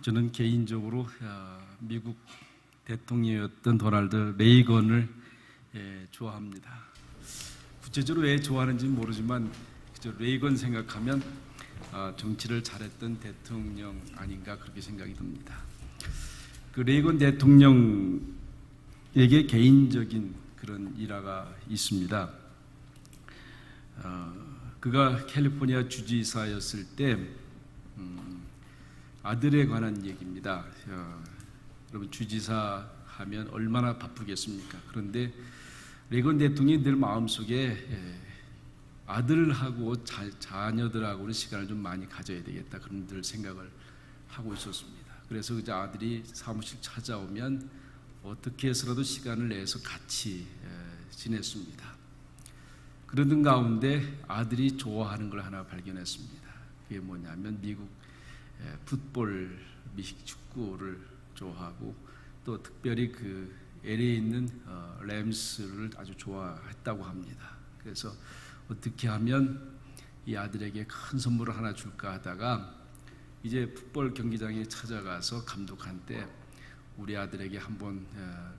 저는 개인적으로 미국 대통령이었던 도널드 레이건을 좋아합니다. 구체적으로 왜 좋아하는지는 모르지만 레이건 생각하면 정치를 잘했던 대통령 아닌가 그렇게 생각이 듭니다. 그 레이건 대통령에게 개인적인 그런 일화가 있습니다. 그가 캘리포니아 주지사였을 때 아들에 관한 얘기입니다. 여러분 주지사 하면 얼마나 바쁘겠습니까? 그런데 레이건 대통령이 늘 마음속에 아들하고 자녀들하고는 시간을 좀 많이 가져야 되겠다 그런 늘 생각을 하고 있었습니다. 그래서 그 아들이 사무실 찾아오면 어떻게 해서라도 시간을 내서 같이 지냈습니다. 그러던 가운데 아들이 좋아하는 걸 하나 발견했습니다. 그게 뭐냐면 미국 풋볼, 미식 축구를 좋아하고 또 특별히 그 LA에 있는 램스를 아주 좋아했다고 합니다. 그래서 어떻게 하면 이 아들에게 큰 선물을 하나 줄까 하다가 이제 풋볼 경기장에 찾아가서 감독한테 우리 아들에게 한번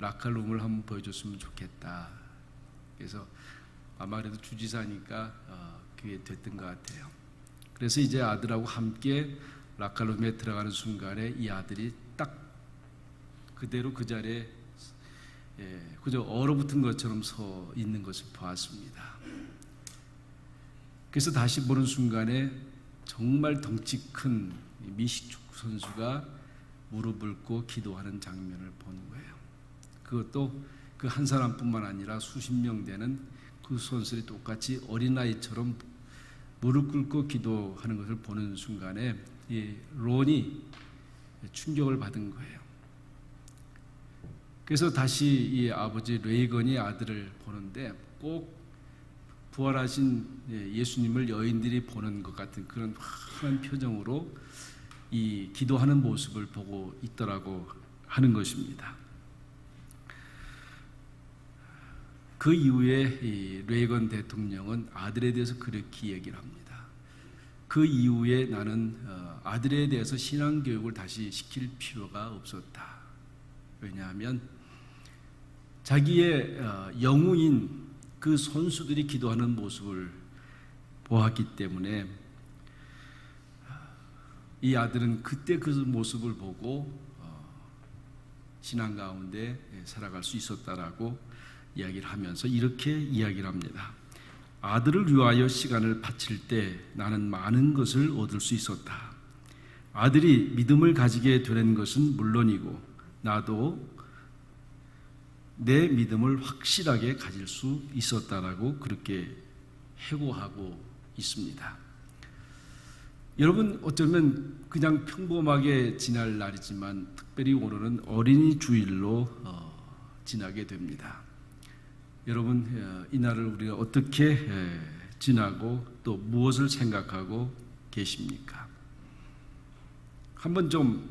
라커룸을 한번 보여줬으면 좋겠다. 그래서 아마 그래도 주지사니까 그게 됐던 것 같아요. 그래서 이제 아들하고 함께 라커룸에 들어가는 순간에 이 아들이 딱 그대로 그 자리에 그저 얼어붙은 것처럼 서 있는 것을 보았습니다. 그래서 다시 보는 순간에 정말 덩치 큰 미식축구 선수가 무릎을 꿇고 기도하는 장면을 보는 거예요. 그것도 그 한 사람뿐만 아니라 수십 명 되는 그 선수들이 똑같이 어린아이처럼 무릎 꿇고 기도하는 것을 보는 순간에 이 론이 충격을 받은 거예요. 그래서 다시 이 아버지 레이건이 아들을 보는데 꼭 부활하신 예수님을 여인들이 보는 것 같은 그런 환한 표정으로 이 기도하는 모습을 보고 있더라고 하는 것입니다. 그 이후에 이 레이건 대통령은 아들에 대해서 그렇게 얘기를 합니다. 그 이후에 나는 아들에 대해서 신앙교육을 다시 시킬 필요가 없었다. 왜냐하면 자기의 영웅인 그 선수들이 기도하는 모습을 보았기 때문에 이 아들은 그때 그 모습을 보고 신앙 가운데 살아갈 수 있었다라고 이야기를 하면서 이렇게 이야기를 합니다. 아들을 위하여 시간을 바칠 때 나는 많은 것을 얻을 수 있었다. 아들이 믿음을 가지게 되는 것은 물론이고 나도 내 믿음을 확실하게 가질 수 있었다라고 그렇게 해고하고 있습니다. 여러분 어쩌면 그냥 평범하게 지날 날이지만 특별히 오늘은 어린이 주일로 지나게 됩니다. 여러분 이 날을 우리가 어떻게 지나고 또 무엇을 생각하고 계십니까? 한번 좀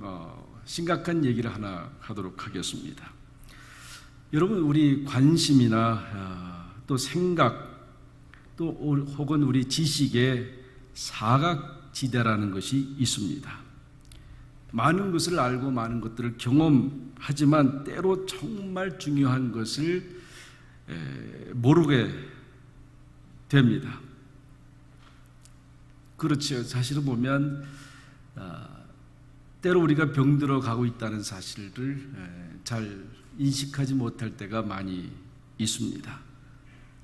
심각한 얘기를 하나 하도록 하겠습니다. 여러분 우리 관심이나 또 생각 또 혹은 우리 지식에 사각지대라는 것이 있습니다. 많은 것을 알고 많은 것들을 경험하지만 때로 정말 중요한 것을 모르게 됩니다. 그렇죠. 사실은 보면 때로 우리가 병들어 가고 있다는 사실을 잘 인식하지 못할 때가 많이 있습니다.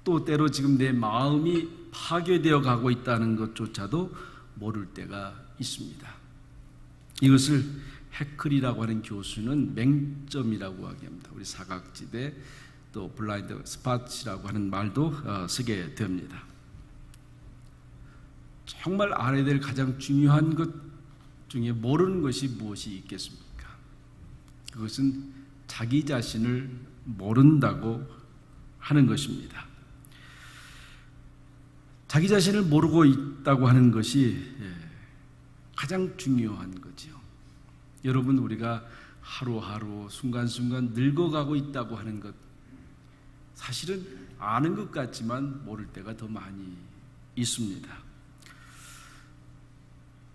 또 때로 지금 내 마음이 파괴되어 가고 있다는 것조차도 모를 때가 있습니다. 이것을 해클이라고 하는 교수는 맹점이라고 하게 합니다. 우리 사각지대 또 블라인드 스팟이라고 하는 말도 쓰게 됩니다. 정말 알아야 될 가장 중요한 것 중에 모르는 것이 무엇이 있겠습니까? 그것은 자기 자신을 모른다고 하는 것입니다. 자기 자신을 모르고 있다고 하는 것이 가장 중요한 거죠. 여러분 우리가 하루하루 순간순간 늙어가고 있다고 하는 것 사실은 아는 것 같지만 모를 때가 더 많이 있습니다.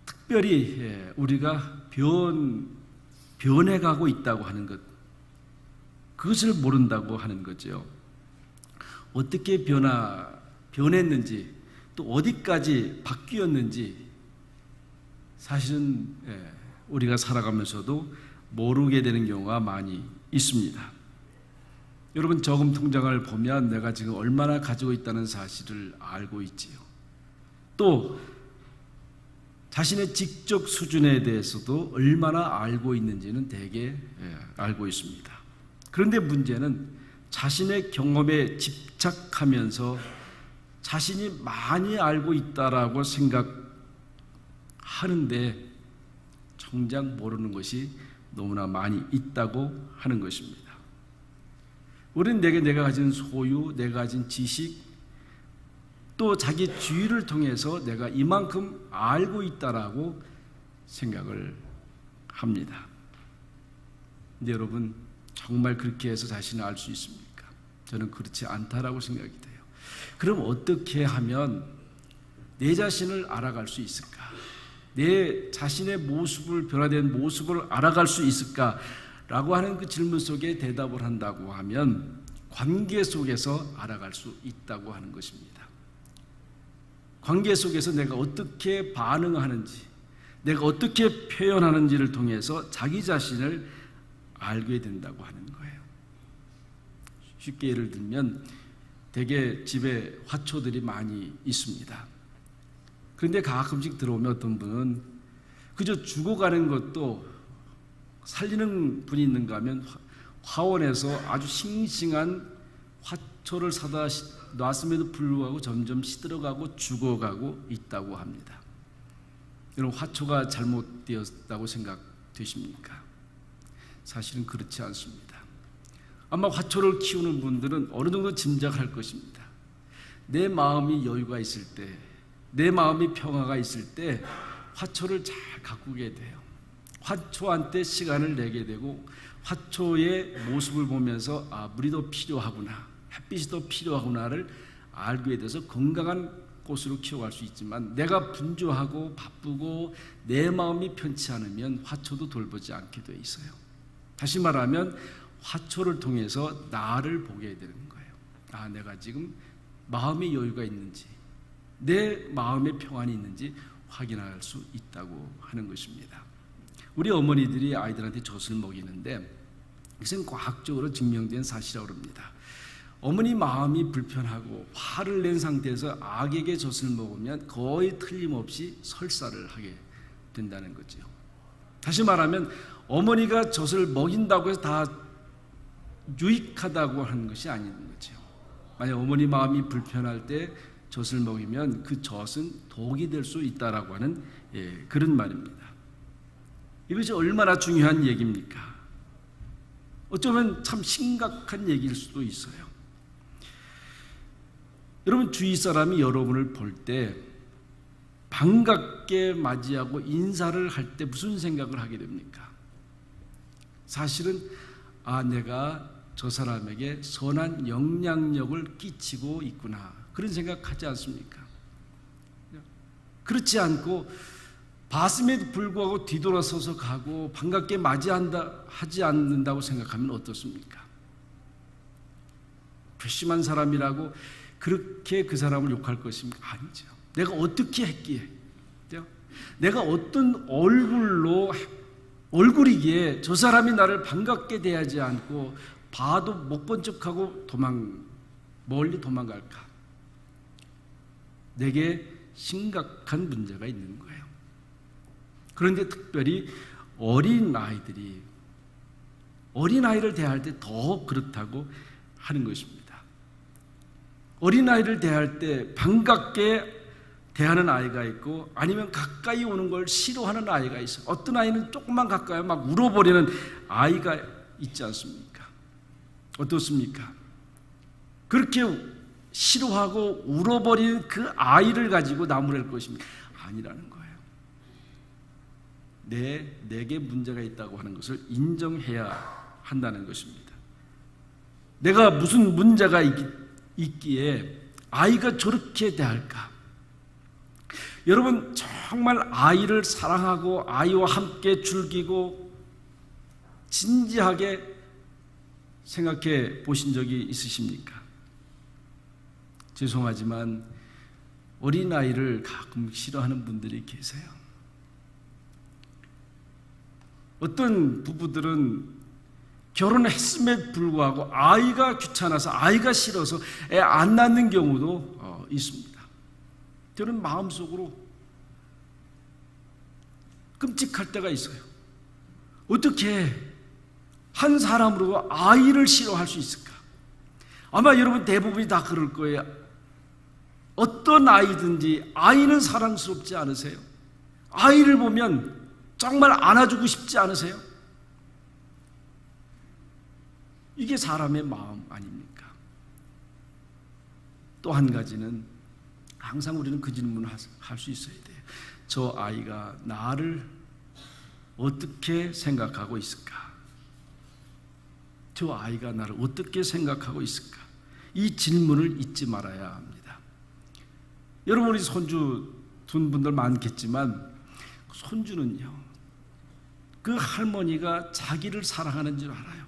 특별히 우리가 배운 변해가고 있다고 하는 것, 그것을 모른다고 하는 거죠. 어떻게 변했는지, 또 어디까지 바뀌었는지 사실은 우리가 살아가면서도 모르게 되는 경우가 많이 있습니다. 여러분, 저금 통장을 보면 내가 지금 얼마나 가지고 있다는 사실을 알고 있지요. 또 자신의 직접 수준에 대해서도 얼마나 알고 있는지는 대개 알고 있습니다. 그런데 문제는 자신의 경험에 집착하면서 자신이 많이 알고 있다라고 생각하는데 정작 모르는 것이 너무나 많이 있다고 하는 것입니다. 우리는 내가 가진 소유, 내가 가진 지식, 또 자기 주의를 통해서 내가 이만큼 알고 있다라고 생각을 합니다. 근데 여러분, 정말 그렇게 해서 자신을 알 수 있습니까? 저는 그렇지 않다라고 생각이 돼요. 그럼 어떻게 하면 내 자신을 알아갈 수 있을까? 내 자신의 모습을, 변화된 모습을 알아갈 수 있을까? 라고 하는 그 질문 속에 대답을 한다고 하면 관계 속에서 알아갈 수 있다고 하는 것입니다. 관계 속에서 내가 어떻게 반응하는지, 내가 어떻게 표현하는지를 통해서 자기 자신을 알게 된다고 하는 거예요. 쉽게 예를 들면 대개 집에 화초들이 많이 있습니다. 그런데 가끔씩 들어오면 어떤 분은 그저 죽어가는 것도 살리는 분이 있는가 하면 화원에서 아주 싱싱한 화초를 사다 놨음에도 불구하고 점점 시들어가고 죽어가고 있다고 합니다. 여러분, 화초가 잘못되었다고 생각되십니까? 사실은 그렇지 않습니다. 아마 화초를 키우는 분들은 어느 정도 짐작할 것입니다. 내 마음이 여유가 있을 때, 내 마음이 평화가 있을 때 화초를 잘 가꾸게 돼요. 화초한테 시간을 내게 되고 화초의 모습을 보면서 물이 더 필요하구나, 햇빛이 더 필요하구나를 알게 돼서 건강한 꽃으로 키워갈 수 있지만, 내가 분주하고 바쁘고 내 마음이 편치 않으면 화초도 돌보지 않게 돼 있어요. 다시 말하면 화초를 통해서 나를 보게 되는 거예요. 내가 지금 마음의 여유가 있는지, 내 마음의 평안이 있는지 확인할 수 있다고 하는 것입니다. 우리 어머니들이 아이들한테 젖을 먹이는데 이것은 과학적으로 증명된 사실이라고 합니다. 어머니 마음이 불편하고 화를 낸 상태에서 아기에게 젖을 먹으면 거의 틀림없이 설사를 하게 된다는 거죠. 다시 말하면 어머니가 젖을 먹인다고 해서 다 유익하다고 하는 것이 아닌 거죠. 만약 어머니 마음이 불편할 때 젖을 먹이면 그 젖은 독이 될 수 있다라고 하는 그런 말입니다. 이것이 얼마나 중요한 얘기입니까? 어쩌면 참 심각한 얘기일 수도 있어요. 여러분, 주위 사람이 여러분을 볼 때 반갑게 맞이하고 인사를 할 때 무슨 생각을 하게 됩니까? 사실은 내가 저 사람에게 선한 영향력을 끼치고 있구나, 그런 생각하지 않습니까? 그렇지 않고 봤음에도 불구하고 뒤돌아서서 가고 반갑게 하지 않는다고 생각하면 어떻습니까? 괘씸한 사람이라고 그렇게 그 사람을 욕할 것입니까? 아니죠. 내가 어떻게 했기에, 내가 어떤 얼굴이기에 저 사람이 나를 반갑게 대하지 않고 봐도 못 본 척하고 멀리 도망갈까? 내게 심각한 문제가 있는 거예요. 그런데 특별히 어린아이를 대할 때 더 그렇다고 하는 것입니다. 어린아이를 대할 때 반갑게 대하는 아이가 있고, 아니면 가까이 오는 걸 싫어하는 아이가 있어요. 어떤 아이는 조금만 가까이 막 울어버리는 아이가 있지 않습니까? 어떻습니까? 그렇게 싫어하고 울어버리는 그 아이를 가지고 나무랄 것입니까? 아니라는 거예요. 내게 문제가 있다고 하는 것을 인정해야 한다는 것입니다. 내가 무슨 문제가 있기에 아이가 저렇게 대할까? 여러분, 정말 아이를 사랑하고 아이와 함께 즐기고 진지하게 생각해 보신 적이 있으십니까? 죄송하지만 어린아이를 가끔 싫어하는 분들이 계세요. 어떤 부부들은 결혼했음에 불구하고 아이가 귀찮아서, 아이가 싫어서 애 안 낳는 경우도 있습니다. 저는 마음속으로 끔찍할 때가 있어요. 어떻게 한 사람으로 아이를 싫어할 수 있을까? 아마 여러분 대부분이 다 그럴 거예요. 어떤 아이든지 아이는 사랑스럽지 않으세요? 아이를 보면 정말 안아주고 싶지 않으세요? 이게 사람의 마음 아닙니까? 또 한 가지는 항상 우리는 그 질문을 할 수 있어야 돼요. 저 아이가 나를 어떻게 생각하고 있을까? 저 아이가 나를 어떻게 생각하고 있을까? 이 질문을 잊지 말아야 합니다. 여러분, 우리 손주 둔 분들 많겠지만 손주는요, 그 할머니가 자기를 사랑하는 줄 알아요.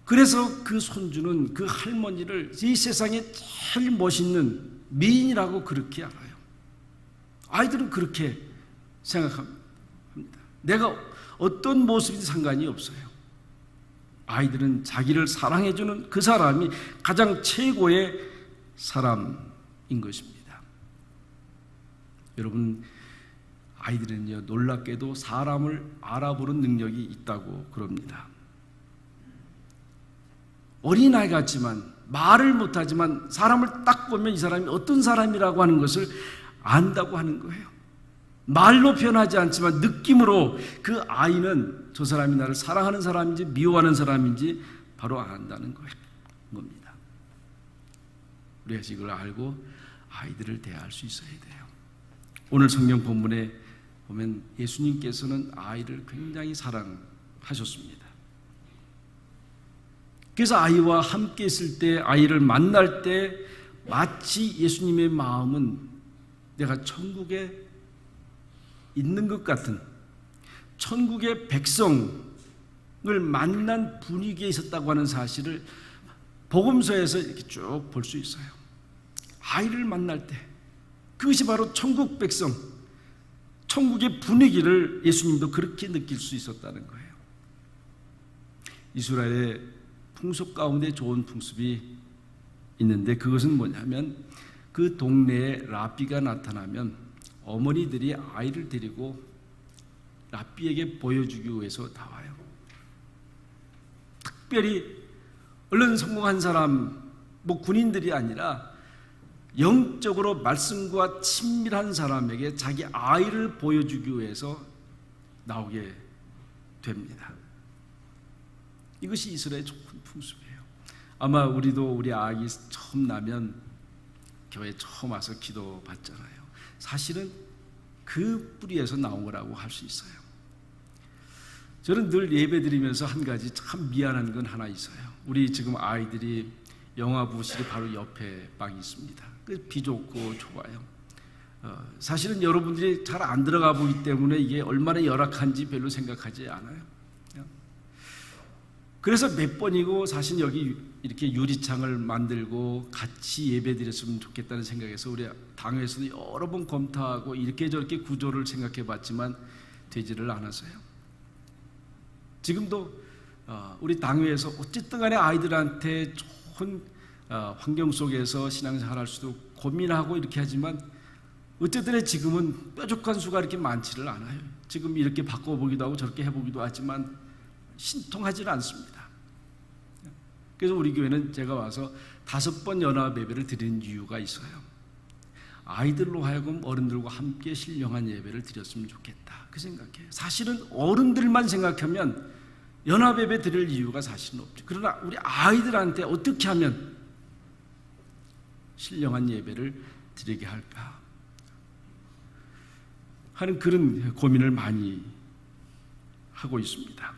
그래서 그 손주는 그 할머니를 이 세상에 제일 멋있는 미인이라고 그렇게 알아요. 아이들은 그렇게 생각합니다. 내가 어떤 모습인지 상관이 없어요. 아이들은 자기를 사랑해주는 그 사람이 가장 최고의 사람인 것입니다. 여러분, 아이들은요, 놀랍게도 사람을 알아보는 능력이 있다고 그럽니다. 어린아이 같지만, 말을 못하지만 사람을 딱 보면 이 사람이 어떤 사람이라고 하는 것을 안다고 하는 거예요. 말로 표현하지 않지만 느낌으로 그 아이는 저 사람이 나를 사랑하는 사람인지 미워하는 사람인지 바로 안다는 겁니다. 우리가 이걸 알고 아이들을 대할 수 있어야 돼요. 오늘 성경 본문에 보면 예수님께서는 아이를 굉장히 사랑하셨습니다. 그래서 아이와 함께 있을 때, 아이를 만날 때 마치 예수님의 마음은 내가 천국에 있는 것 같은, 천국의 백성을 만난 분위기에 있었다고 하는 사실을 복음서에서 이렇게 쭉 볼 수 있어요. 아이를 만날 때 그것이 바로 천국 백성, 천국의 분위기를 예수님도 그렇게 느낄 수 있었다는 거예요. 이스라엘의 풍습 가운데 좋은 풍습이 있는데, 그것은 뭐냐면 그 동네에 랍비가 나타나면 어머니들이 아이를 데리고 랍비에게 보여주기 위해서 나와요. 특별히 얼른 성공한 사람, 군인들이 아니라 영적으로 말씀과 친밀한 사람에게 자기 아이를 보여주기 위해서 나오게 됩니다. 이것이 이스라엘의 좋은 풍습이에요. 아마 우리도 우리 아기 처음 나면 교회 처음 와서 기도 받잖아요. 사실은 그 뿌리에서 나온 거라고 할 수 있어요. 저는 늘 예배 드리면서 한 가지 참 미안한 건 하나 있어요. 우리 지금 아이들이 영화부실이 바로 옆에 방이 있습니다. 비 좋고 좋아요. 사실은 여러분들이 잘 안 들어가 보기 때문에 이게 얼마나 열악한지 별로 생각하지 않아요. 그래서 몇 번이고 사실 여기 이렇게 유리창을 만들고 같이 예배 드렸으면 좋겠다는 생각에서 우리 당회에서도 여러 번 검토하고 이렇게 저렇게 구조를 생각해 봤지만 되지를 않았어요. 지금도 우리 당회에서 어쨌든 간에 아이들한테 좋은 환경 속에서 신앙생활 할 수도 고민하고 이렇게 하지만 어쨌든 지금은 뾰족한 수가 이렇게 많지를 않아요. 지금 이렇게 바꿔보기도 하고 저렇게 해보기도 하지만 신통하지는 않습니다. 그래서 우리 교회는 제가 와서 5번 연합 예배를 드리는 이유가 있어요. 아이들로 하여금 어른들과 함께 신령한 예배를 드렸으면 좋겠다, 그 생각해요. 사실은 어른들만 생각하면 연합 예배 드릴 이유가 사실은 없죠. 그러나 우리 아이들한테 어떻게 하면 신령한 예배를 드리게 할까 하는 그런 고민을 많이 하고 있습니다.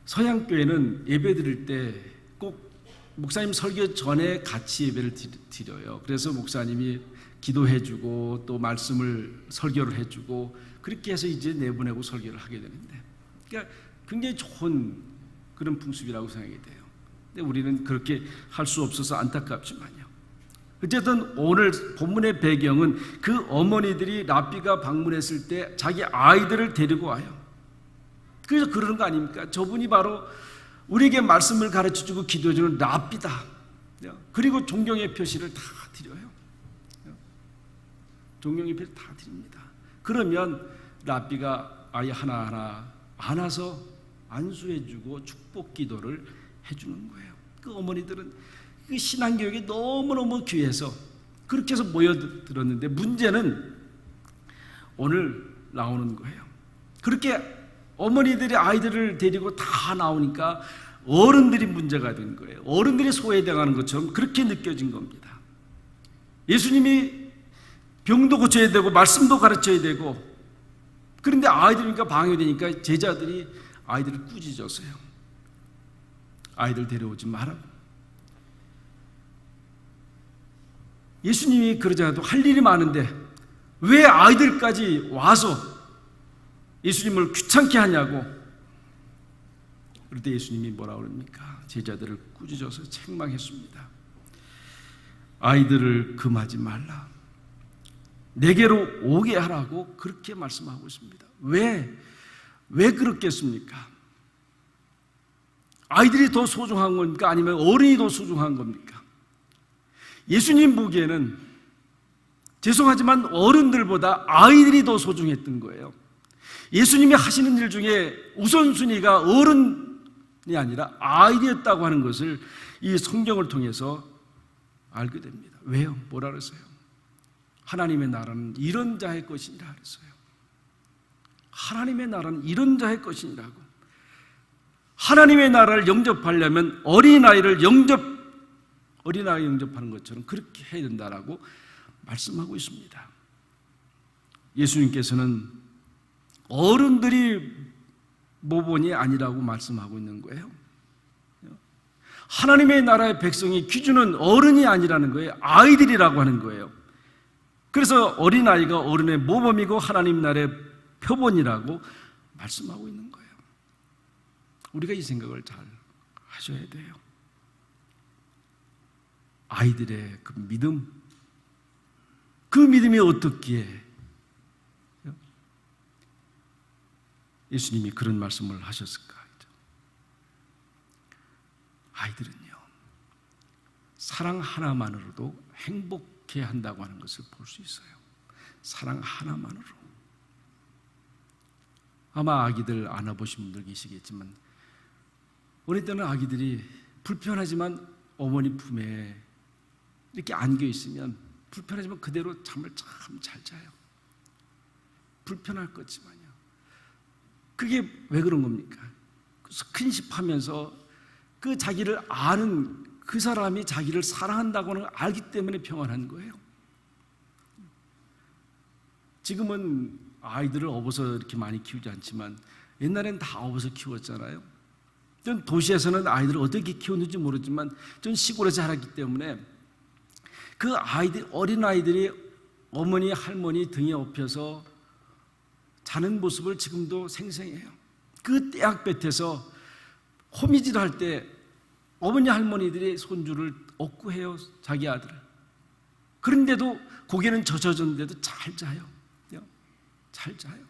서양교회는 예배 드릴 때 꼭 목사님 설교 전에 같이 예배를 드려요. 그래서 목사님이 기도해주고 또 말씀을 설교를 해주고 그렇게 해서 이제 내보내고 설교를 하게 되는데, 그러니까 굉장히 좋은 그런 풍습이라고 생각이 돼요. 근데 우리는 그렇게 할 수 없어서 안타깝지만요. 어쨌든 오늘 본문의 배경은 그 어머니들이 랍비가 방문했을 때 자기 아이들을 데리고 와요. 그래서 그러는 거 아닙니까? 저분이 바로 우리에게 말씀을 가르쳐주고 기도해주는 랍비다. 그리고 존경의 표시를 다 드려요. 존경의 표시를 다 드립니다. 그러면 랍비가 아이 하나하나 안아서 안수해주고 축복 기도를 해주는 거예요. 그 어머니들은 그 신앙교육이 너무너무 귀해서 그렇게 해서 모여들었는데, 문제는 오늘 나오는 거예요. 그렇게 어머니들이 아이들을 데리고 다 나오니까 어른들이 문제가 된 거예요. 어른들이 소외당하는 것처럼 그렇게 느껴진 겁니다. 예수님이 병도 고쳐야 되고 말씀도 가르쳐야 되고, 그런데 아이들이니까 방해되니까 제자들이 아이들을 꾸짖었어요. 아이들 데려오지 말라고. 예수님이 그러잖아도 할 일이 많은데 왜 아이들까지 와서 예수님을 귀찮게 하냐고. 그럴 때 예수님이 뭐라 그럽니까? 제자들을 꾸짖어서 책망했습니다. 아이들을 금하지 말라. 내게로 오게 하라고 그렇게 말씀하고 있습니다. 왜 그렇겠습니까? 아이들이 더 소중한 겁니까? 아니면 어른이 더 소중한 겁니까? 예수님 보기에는 죄송하지만 어른들보다 아이들이 더 소중했던 거예요. 예수님이 하시는 일 중에 우선순위가 어른이 아니라 아이들이었다고 하는 것을 이 성경을 통해서 알게 됩니다. 왜요? 뭐라 그랬어요? 하나님의 나라는 이런 자의 것이니라 그랬어요. 하나님의 나라는 이런 자의 것이니라고. 하나님의 나라를 영접하려면 어린아이를 영접하는 것처럼 그렇게 해야 된다라고 말씀하고 있습니다. 예수님께서는 어른들이 모본이 아니라고 말씀하고 있는 거예요. 하나님의 나라의 백성의 기준은 어른이 아니라는 거예요. 아이들이라고 하는 거예요. 그래서 어린아이가 어른의 모범이고 하나님 나라의 표본이라고 말씀하고 있는 거예요. 우리가 이 생각을 잘 하셔야 돼요. 아이들의 그 믿음, 그 믿음이 어떻기에 예수님이 그런 말씀을 하셨을까? 아이들은요, 사랑 하나만으로도 행복해 한다고 하는 것을 볼 수 있어요. 사랑 하나만으로. 아마 아기들 안아보신 분들 계시겠지만 어릴 때는 아기들이 불편하지만 어머니 품에 이렇게 안겨 있으면 불편하지만 그대로 잠을 참 잘 자요. 불편할 거지만요. 그게 왜 그런 겁니까? 스킨십하면서 그 자기를 아는 그 사람이 자기를 사랑한다고는 알기 때문에 평안한 거예요. 지금은 아이들을 업어서 이렇게 많이 키우지 않지만 옛날엔 다 업어서 키웠잖아요. 전 도시에서는 아이들을 어떻게 키웠는지 모르지만 전 시골에서 자랐기 때문에 그 아이들, 어린 아이들이 어머니 할머니 등에 업혀서 자는 모습을 지금도 생생해요. 그 떼약볕에서 호미질 할 때 어머니 할머니들이 손주를 업고 해요. 자기 아들을. 그런데도 고개는 젖어졌는데도 잘 자요. 잘 자요.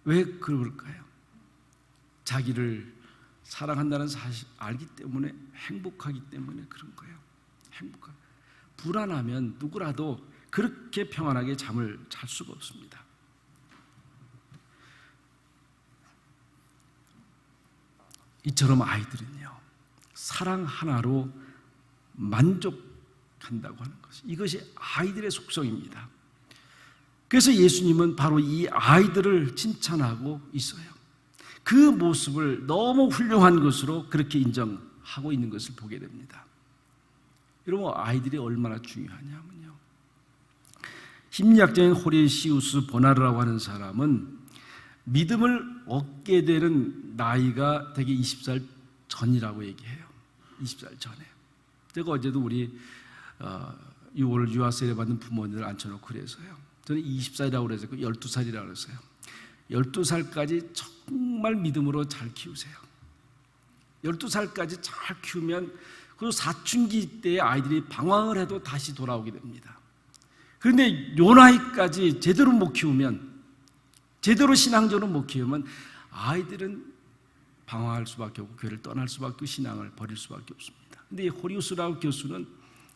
왜 그럴까요? 자기를 사랑한다는 사실 알기 때문에, 행복하기 때문에 그런 거예요. 불안하면 누구라도 그렇게 평안하게 잠을 잘 수가 없습니다. 이처럼 아이들은요, 사랑 하나로 만족한다고 하는 것, 이것이 아이들의 속성입니다. 그래서 예수님은 바로 이 아이들을 칭찬하고 있어요. 그 모습을 너무 훌륭한 것으로 그렇게 인정하고 있는 것을 보게 됩니다. 여러분, 아이들이 얼마나 중요하냐면요, 심리학자인 호리시우스 보나르라고 하는 사람은 믿음을 얻게 되는 나이가 대개 20살 전이라고 얘기해요. 20살 전에. 제가 어제도 우리 6월 유아세례 받는 부모님들 앉혀놓고 그래서요, 저는 20살이라고 그랬어요. 12살이라고 그랬어요. 12살까지 정말 믿음으로 잘 키우세요. 12살까지 잘 키우면 그리고 사춘기 때의 아이들이 방황을 해도 다시 돌아오게 됩니다. 그런데 요 나이까지 제대로 못 키우면, 제대로 신앙적으로 못 키우면 아이들은 방황할 수밖에 없고 교회를 떠날 수밖에 없고 신앙을 버릴 수밖에 없습니다. 그런데 호리우스라고 교수는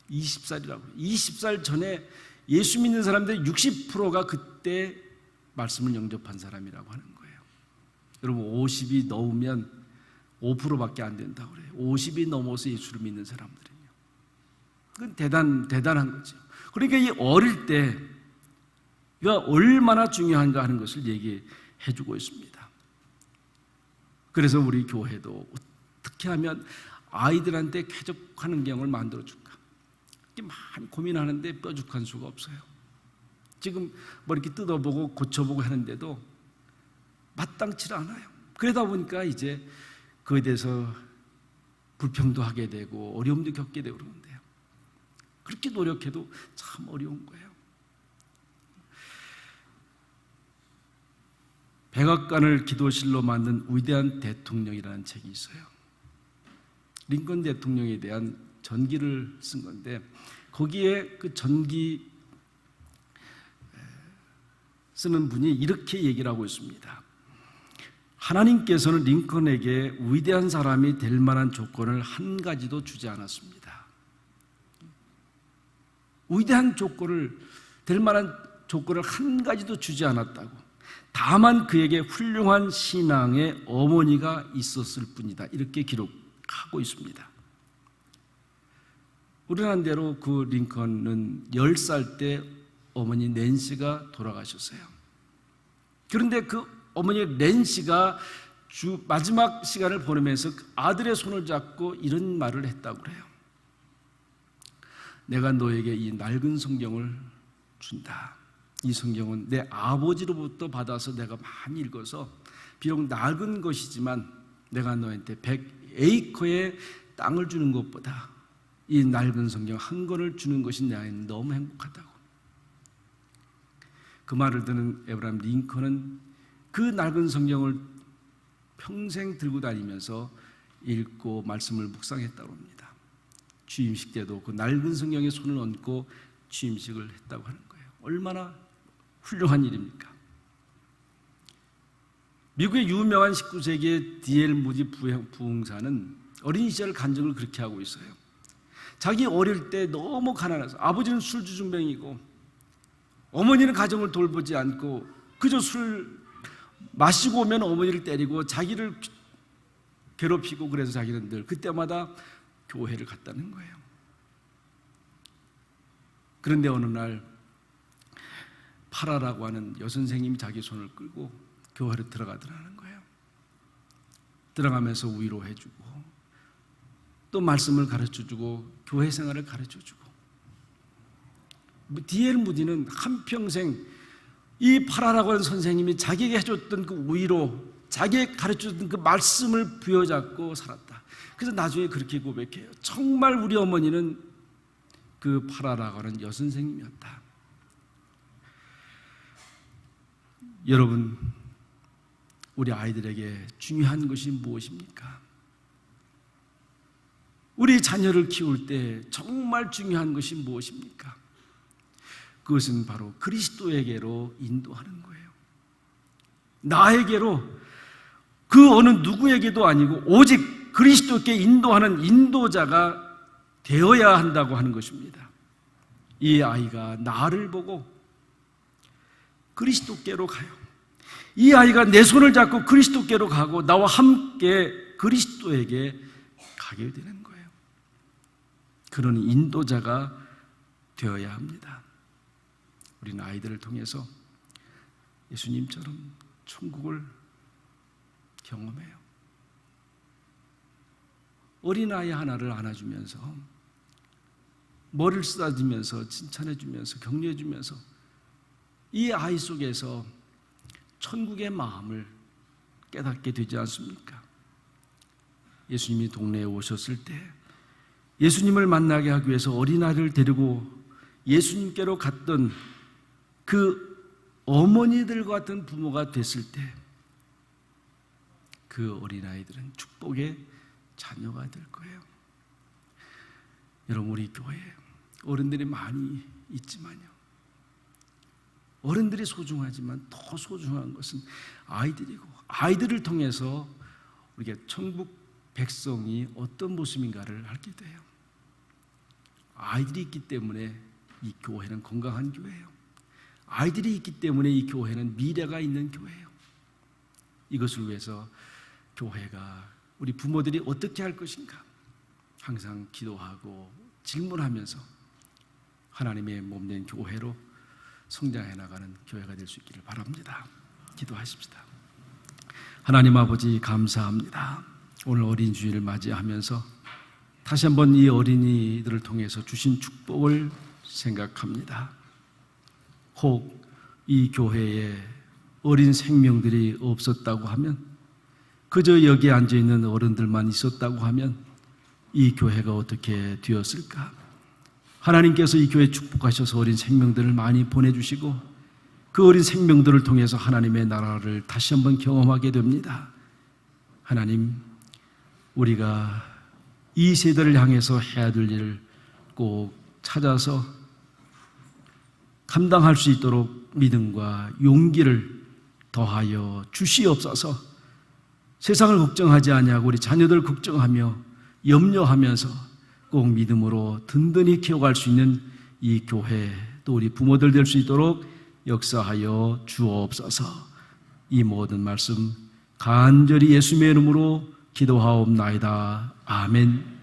20살이라고, 20살 전에 예수 믿는 사람들의 60%가 그때 말씀을 영접한 사람이라고 하는 거예요. 여러분 50이 넘으면 5%밖에 안 된다고 그래요. 50이 넘어서 예수를 믿는 사람들은요. 그건 대단한 거죠. 그러니까 이 어릴 때가 얼마나 중요한가 하는 것을 얘기해 주고 있습니다. 그래서 우리 교회도 어떻게 하면 아이들한테 쾌적한 환경을 만들어줄까? 많이 고민하는데 뾰족한 수가 없어요. 지금 뭐 이렇게 뜯어보고 고쳐보고 하는데도 마땅치 않아요. 그러다 보니까 이제 그에 대해서 불평도 하게 되고 어려움도 겪게 되고 그러는데요. 그렇게 노력해도 참 어려운 거예요. 백악관을 기도실로 만든 위대한 대통령이라는 책이 있어요. 링컨 대통령에 대한 전기를 쓴 건데 거기에 그 전기 쓰는 분이 이렇게 얘기를 하고 있습니다. 하나님께서는 링컨에게 위대한 사람이 될 만한 조건을 한 가지도 주지 않았습니다. 위대한 조건을 될 만한 조건을 한 가지도 주지 않았다고. 다만 그에게 훌륭한 신앙의 어머니가 있었을 뿐이다. 이렇게 기록하고 있습니다. 우리나라대로 그 링컨은 10살 때 어머니 낸시가 돌아가셨어요. 그런데 그 어머니 낸시가 마지막 시간을 보내면서 아들의 손을 잡고 이런 말을 했다고 그래요. 내가 너에게 이 낡은 성경을 준다. 이 성경은 내 아버지로부터 받아서 내가 많이 읽어서 비록 낡은 것이지만 내가 너한테 100에이커의 땅을 주는 것보다 이 낡은 성경 한 권을 주는 것이 나에게는 너무 행복하다고. 그 말을 듣는 에브라임 링컨은 그 낡은 성경을 평생 들고 다니면서 읽고 말씀을 묵상했다고 합니다. 취임식 때도 그 낡은 성경에 손을 얹고 취임식을 했다고 하는 거예요. 얼마나 훌륭한 일입니까? 미국의 유명한 19세기의 D.L. 무디 부흥사는 어린 시절 간증을 그렇게 하고 있어요. 자기 어릴 때 너무 가난해서 아버지는 술주정뱅이고 어머니는 가정을 돌보지 않고 그저 술 마시고 오면 어머니를 때리고 자기를 괴롭히고 그래서 자기는 늘 그때마다 교회를 갔다는 거예요. 그런데 어느 날 파라라고 하는 여선생님이 자기 손을 끌고 교회로 들어가더라는 거예요. 들어가면서 위로해주고 또 말씀을 가르쳐주고 교회 생활을 가르쳐주고 D.L. 무디는 한평생 이 파라라고 하는 선생님이 자기에게 해줬던 그 위로, 자기에게 가르쳐줬던 그 말씀을 부여잡고 살았다. 그래서 나중에 그렇게 고백해요. 정말 우리 어머니는 그 파라라고 하는 여선생님이었다. 여러분, 우리 아이들에게 중요한 것이 무엇입니까? 우리 자녀를 키울 때 정말 중요한 것이 무엇입니까? 그것은 바로 그리스도에게로 인도하는 거예요. 나에게로, 그 어느 누구에게도 아니고 오직 그리스도께 인도하는 인도자가 되어야 한다고 하는 것입니다. 이 아이가 나를 보고 그리스도께로 가요. 이 아이가 내 손을 잡고 그리스도께로 가고 나와 함께 그리스도에게 가게 되는 거예요. 그런 인도자가 되어야 합니다. 우리는 아이들을 통해서 예수님처럼 천국을 경험해요. 어린아이 하나를 안아주면서 머리를 쓰다주면서 칭찬해주면서 격려해주면서 이 아이 속에서 천국의 마음을 깨닫게 되지 않습니까? 예수님이 동네에 오셨을 때 예수님을 만나게 하기 위해서 어린아이를 데리고 예수님께로 갔던 그 어머니들 같은 부모가 됐을 때 그 어린아이들은 축복의 자녀가 될 거예요. 여러분, 우리 교회에 어른들이 많이 있지만요, 어른들이 소중하지만 더 소중한 것은 아이들이고, 아이들을 통해서 우리가 천국 백성이 어떤 모습인가를 알게 돼요. 아이들이 있기 때문에 이 교회는 건강한 교회예요. 아이들이 있기 때문에 이 교회는 미래가 있는 교회예요. 이것을 위해서 교회가, 우리 부모들이 어떻게 할 것인가 항상 기도하고 질문하면서 하나님의 몸된 교회로 성장해 나가는 교회가 될 수 있기를 바랍니다. 기도하십시다. 하나님 아버지, 감사합니다. 오늘 어린 주일을 맞이하면서 다시 한번 이 어린이들을 통해서 주신 축복을 생각합니다. 혹 이 교회에 어린 생명들이 없었다고 하면, 그저 여기에 앉아있는 어른들만 있었다고 하면 이 교회가 어떻게 되었을까? 하나님께서 이 교회 축복하셔서 어린 생명들을 많이 보내주시고 그 어린 생명들을 통해서 하나님의 나라를 다시 한번 경험하게 됩니다. 하나님, 우리가 이 세대를 향해서 해야 될 일을 꼭 찾아서 감당할 수 있도록 믿음과 용기를 더하여 주시옵소서. 세상을 걱정하지 아니하고 우리 자녀들 걱정하며 염려하면서 꼭 믿음으로 든든히 키워갈 수 있는 이 교회, 또 우리 부모들 될 수 있도록 역사하여 주옵소서. 이 모든 말씀 간절히 예수님의 이름으로 기도하옵나이다. 아멘.